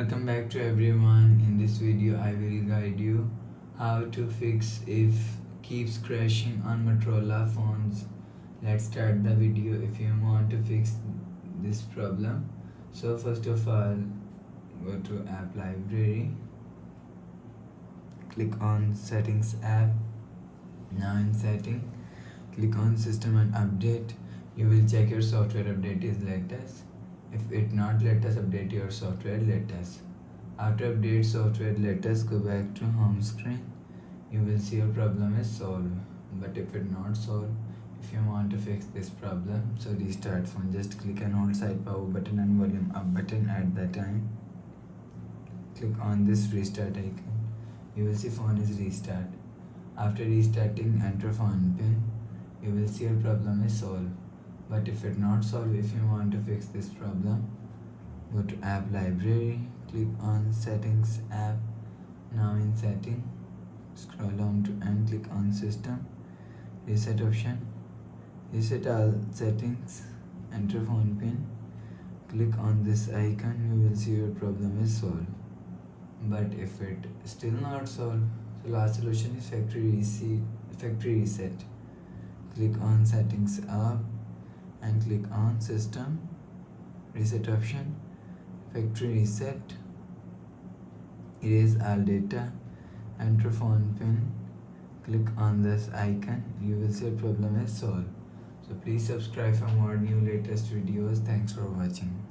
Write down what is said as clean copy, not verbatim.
welcome back to everyone. In this video I will guide you how to fix if keeps crashing on Motorola phones. Let's start the video. If you want to fix this problem, so first of all go to app library, click on settings app. Now in setting, click on system and update. You will check your software update is latest. If it not, let us update your software latest. After update software latest, go back to home screen. You will see your problem is solved. But if it not solved, if you want to fix this problem, so restart phone. Just click and hold side power button and volume up button at the time. Click on this restart icon. You will see phone is restart. After restarting, enter phone pin. You will see your problem is solved. But if it not solved, if you want to fix this problem, go to app library, click on settings app. Now in setting, scroll down to and click on system, reset option, reset all settings, enter phone pin, click on this icon. You will see your problem is solved. But if it still not solved, so last solution is factory reset. Click on settings up and click on system, reset option, factory reset, erase all data, enter phone pin, click on this icon. You will see your problem is solved. So please subscribe for more new latest videos. Thanks for watching.